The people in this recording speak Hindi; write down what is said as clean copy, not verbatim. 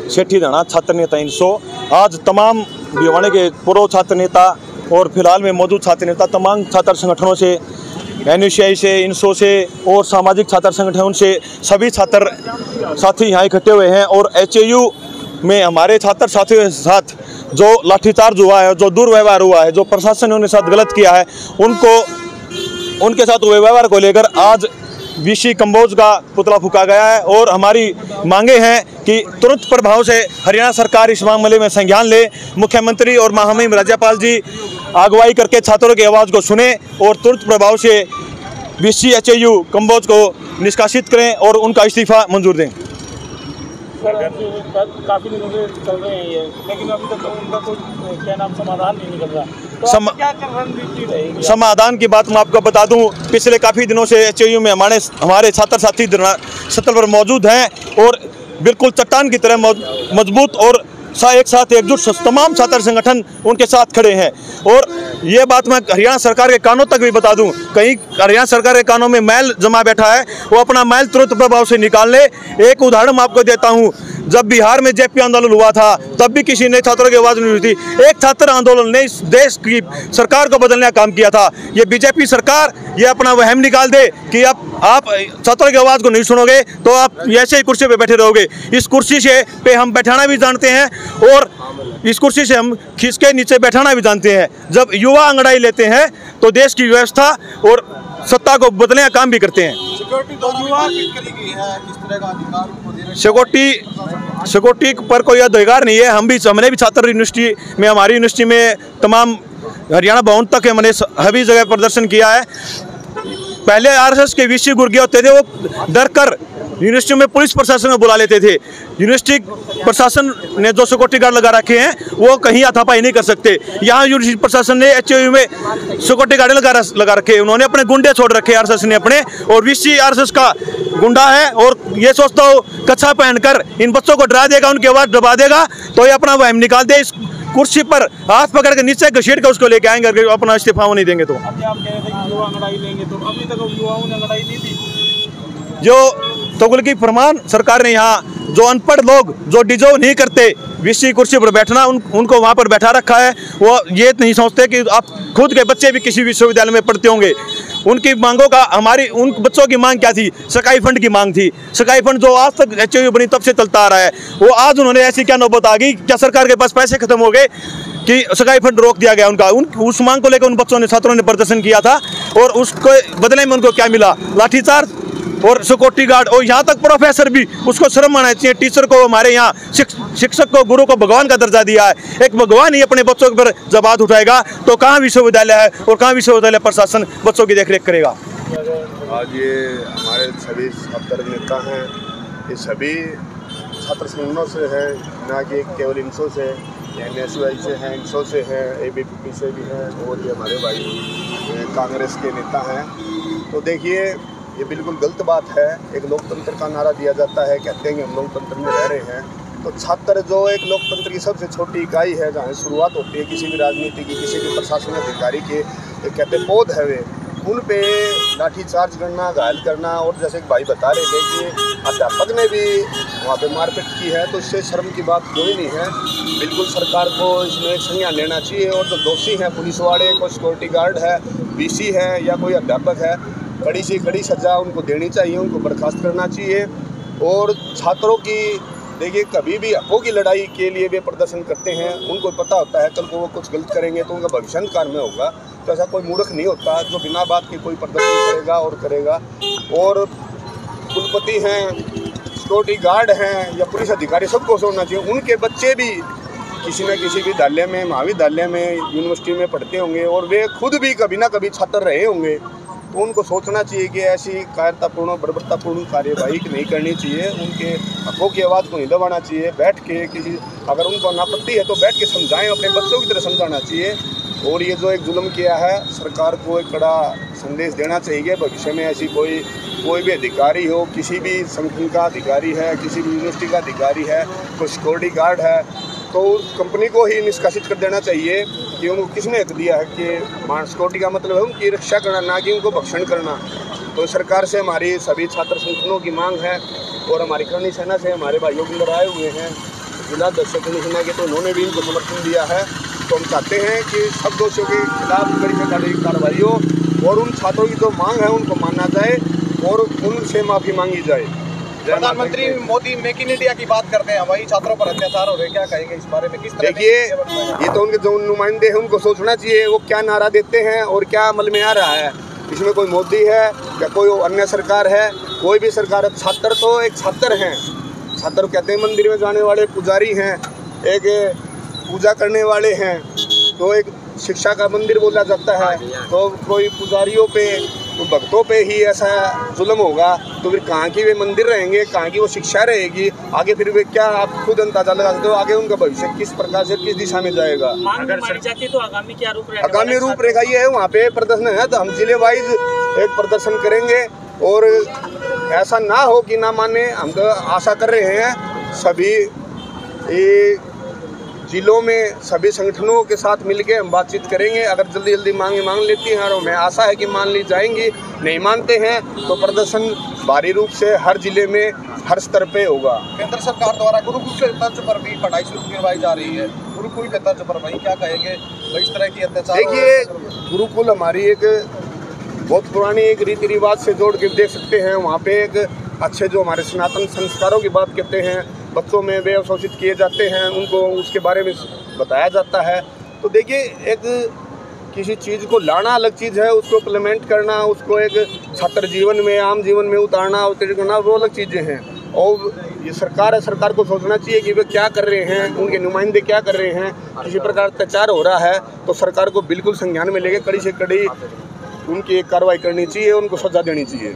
सेठी धना छात्र नेता इनसो आज तमाम भिवानी के पूर्व छात्र नेता और फिलहाल में मौजूद छात्र नेता तमाम छात्र संगठनों से, NUCI से, इनसो से और सामाजिक छात्र संगठनों से सभी छात्र साथी यहाँ इकट्ठे हुए हैं। और HAU में हमारे छात्र साथियों के साथ जो लाठीचार्ज हुआ है, जो दुर्व्यवहार हुआ है, जो प्रशासन ने उनके साथ गलत किया है, उनके साथ हुए व्यवहार को लेकर आज VC कंबोज का पुतला फूका गया है। और हमारी मांगे हैं कि तुरंत प्रभाव से हरियाणा सरकार इस मामले में संज्ञान ले, मुख्यमंत्री और महामहिम राज्यपाल जी अगुवाई करके छात्रों की आवाज़ को सुने और तुरंत प्रभाव से VC HAU कंबोज को निष्कासित करें और उनका इस्तीफा मंजूर दें। काफी दिनों से चल रहे हैं ये, लेकिन अभी तक उनका कोई समाधान नहीं निकल रहा। तो क्या रणनीति रहेगी? समाधान की बात मैं आपको बता दूं, पिछले काफ़ी दिनों से HAU में हमारे छात्र साथी स्थल पर मौजूद हैं और बिल्कुल चट्टान की तरह मजबूत और एक साथ एकजुट तमाम छात्र संगठन उनके साथ खड़े हैं। और ये बात मैं हरियाणा सरकार के कानों तक भी बता दूं, कहीं हरियाणा सरकार के कानों में मैल जमा बैठा है, वो अपना मैल तुरंत प्रभाव से निकाल ले। एक उदाहरण मैं आपको देता हूं, जब बिहार में JP आंदोलन हुआ था तब भी किसी ने छात्रों की आवाज़ नहीं उठी थी। एक छात्र आंदोलन ने इस देश की सरकार को बदलने का काम किया था। ये BJP सरकार ये अपना वहम निकाल दे कि अब आप छात्रों की आवाज़ को नहीं सुनोगे तो आप ऐसे ही कुर्सी पे बैठे रहोगे। इस कुर्सी पे हम बैठाना भी जानते हैं और इस कुर्सी से हम खींच के नीचे बैठाना भी जानते हैं। जब युवा अंगड़ाई लेते हैं तो देश की व्यवस्था और सत्ता को बदलने का काम भी करते हैं। सिक्योरिटी पर कोई अधिकार नहीं है। हमने भी छात्र यूनिवर्सिटी में, हमारी यूनिवर्सिटी में तमाम हरियाणा भवन तक हमने सभी जगह प्रदर्शन किया है। पहले RSS के VC गुर्गे होते थे, वो डर कर यूनिवर्सिटी में पुलिस प्रशासन में बुला लेते थे। यूनिवर्सिटी प्रशासन ने जो सिक्योरिटी गार्ड लगा रखे हैं वो कहीं हाथापाई नहीं कर सकते। यहाँ यूनिवर्सिटी प्रशासन ने HAU में सिक्योरिटी गार्ड लगा रखे, उन्होंने अपने गुंडे छोड़ रखे RSS ने अपने। और VC RSS का गुंडा है और ये सोचता हो कच्छा पहनकर इन बच्चों को डरा देगा, उनकी आवाज़ दबा देगा तो ये अपना वहम निकाल दे। इस कुर्सी पर हाथ पकड़ के नीचे घसीट कर उसको लेके आएंगे, अपना इस्तीफा नहीं देंगे तो। अभी आप कह रहे थे कि युवा अंगड़ाई लेंगे, तो अभी तक युवाओं ने अंगड़ाई नहीं दी। जो तुगलकी फरमान सरकार ने यहाँ जो अनपढ़ लोग जो डिजर्व नहीं करते VC कुर्सी पर बैठना, उनको वहाँ पर बैठा रखा है। वो ये नहीं सोचते कि आप खुद के बच्चे भी किसी विश्वविद्यालय में पढ़ते होंगे। उनकी मांगों का उन बच्चों की मांग क्या थी? सकाई फंड की मांग थी। सकाई फंड जो आज तक HAU बनी तब से चलता आ रहा है, वो आज उन्होंने ऐसी क्या नौबत आ गई? क्या सरकार के पास पैसे खत्म हो गए कि सकाई फंड रोक दिया गया उनका? उस मांग को लेकर उन बच्चों ने, छात्रों ने प्रदर्शन किया था और उसके बदले में उनको क्या मिला? लाठीचार्ज और सिक्योरिटी गार्ड। और यहाँ तक प्रोफेसर भी, उसको शर्म आना चाहिए। टीचर को हमारे यहाँ शिक्षक को, गुरु को भगवान का दर्जा दिया है। एक भगवान ही अपने बच्चों पर जब हाथ उठाएगा तो कहाँ विश्वविद्यालय है और कहाँ विश्वविद्यालय प्रशासन बच्चों की देखरेख करेगा? आज ये हमारे सभी छात्र नेता हैं, ये सभी छात्र संगठनों से हैं, ना कि केवल इनसो से, NSUI से हैं, इनसो से हैं, ABPP से भी हैं और ये हमारे भाई कांग्रेस के नेता हैं। तो देखिए ये बिल्कुल गलत बात है। एक लोकतंत्र का नारा दिया जाता है, कहते हैं कि हम लोकतंत्र में रह रहे हैं। तो छात्र जो एक लोकतंत्र की सबसे छोटी इकाई है, जहाँ शुरुआत होती है किसी भी राजनीति की, किसी भी प्रशासनिक अधिकारी के, कहते पौध है वे, उन पे लाठीचार्ज करना, घायल करना। और जैसे भाई बता रहे थे कि अध्यापक ने भी वहाँ पे मारपीट की है, तो इससे शर्म की बात कोई नहीं है। बिल्कुल सरकार को इसमें एक संज्ञान लेना चाहिए और जो दोषी हैं, पुलिस वाले, कोई सिक्योरिटी गार्ड है, VC है या कोई अध्यापक है, कड़ी से कड़ी सज़ा उनको देनी चाहिए, उनको बर्खास्त करना चाहिए। और छात्रों की देखिए, कभी भी हकों की लड़ाई के लिए वे प्रदर्शन करते हैं, उनको पता होता है कल को वो कुछ गलत करेंगे तो उनका भविष्य अंधकार में होगा। तो ऐसा कोई मूर्ख नहीं होता जो बिना बात के कोई प्रदर्शन करेगा और करेगा। और कुलपति हैं, सिक्योरिटी गार्ड हैं या पुलिस अधिकारी, सबको सोचना चाहिए। उनके बच्चे भी किसी न किसी विद्यालय में, महाविद्यालय में, यूनिवर्सिटी में पढ़ते होंगे और वे खुद भी कभी ना कभी छात्र रहे होंगे। तो उनको सोचना चाहिए कि ऐसी कायरतापूर्ण, बर्बरतापूर्ण कार्यवाही नहीं करनी चाहिए। उनके हकों की आवाज़ को नहीं दबाना चाहिए। बैठ के किसी, अगर उनको नापत्ति है तो बैठ के समझाएं, अपने बच्चों की तरह समझाना चाहिए। और ये जो एक जुल्म किया है, सरकार को एक कड़ा संदेश देना चाहिए। भविष्य में ऐसी कोई भी अधिकारी हो, किसी भी संगठन का अधिकारी है, किसी भी यूनिवर्सिटी का अधिकारी है, कोई सिक्योरिटी गार्ड है, तो कंपनी को ही निष्कासित कर देना चाहिए कि उनको किसने हक दिया है कि सिक्योरिटी का मतलब है उनकी रक्षा करना, ना कि उनको भक्षण करना। तो सरकार से हमारी सभी छात्र संगठनों की मांग है और हमारी करणी सेना से हमारे भाइयों भी आए हुए हैं जिला अध्यक्ष कमिश्नर के, तो उन्होंने भी इनको समर्थन दिया है। तो हम चाहते हैं कि सब दोषियों के खिलाफ कड़ी से कड़ी कार्रवाई हो और उन छात्रों की जो मांग है उनको माना जाए और उनसे माफ़ी मांगी जाए। प्रधानमंत्री मोदी मेक इन इंडिया की बात करते हैं, वही छात्रों पर अत्याचार हो रहे, क्या कहेंगे इस बारे में? किस तरह? देखिए, ये तो उनके जो नुमाइंदे हैं उनको सोचना चाहिए वो क्या नारा देते हैं और क्या अमल में आ रहा है। इसमें कोई मोदी है या कोई अन्य सरकार है, कोई भी सरकार है। छात्र तो एक छात्र हैं। छात्र कहते हैं मंदिर में जाने वाले पुजारी हैं, एक पूजा करने वाले हैं, तो एक शिक्षा का मंदिर बोला जाता है। तो कोई पुजारियों पे, तो भक्तों पे ही ऐसा जुल्म होगा तो फिर कहाँ की वे मंदिर रहेंगे, कहाँ की वो शिक्षा रहेगी? आगे फिर वे क्या, आप खुद अंदाजा लगा सकते हो आगे उनका भविष्य किस प्रकार से, किस दिशा में जाएगा। अगर मानी जाती है तो आगामी क्या रूपरेखा? आगामी रूपरेखा ये है, वहाँ पे प्रदर्शन है तो हम जिले वाइज एक प्रदर्शन करेंगे और ऐसा ना हो कि ना माने। हम तो आशा कर रहे हैं सभी जिलों में सभी संगठनों के साथ मिलके हम बातचीत करेंगे। अगर जल्दी जल्दी मांगे मांग लेती हैं और हमें आशा है कि मान ली जाएंगी, नहीं मानते हैं तो प्रदर्शन भारी रूप से हर जिले में हर स्तर पे होगा। केंद्र सरकार द्वारा गुरुकुल के तर्ज पर भी पढ़ाई शुरू करवाई जा रही है, गुरुकुल के तर्ज पर वही क्या कहेंगे इस तरह की अत्याचार? देखिए, गुरुकुल हमारी एक बहुत पुरानी एक रीति रिवाज से जोड़ के देख सकते हैं। वहाँ पे एक अच्छे जो हमारे सनातन संस्कारों की बात करते हैं, बच्चों में वे अवशोषित किए जाते हैं, उनको उसके बारे में बताया जाता है। तो देखिए, एक किसी चीज़ को लाना अलग चीज़ है, उसको इम्प्लीमेंट करना, उसको एक छात्र जीवन में, आम जीवन में उतारना, अवतरित करना, वो अलग चीज़ें हैं। और ये सरकार है, सरकार को सोचना चाहिए कि वे क्या कर रहे हैं, उनके नुमाइंदे क्या कर रहे हैं। किसी प्रकार अत्याचार हो रहा है तो सरकार को बिल्कुल संज्ञान में लेके कड़ी से कड़ी उनकी एक कार्रवाई करनी चाहिए, उनको सजा देनी चाहिए।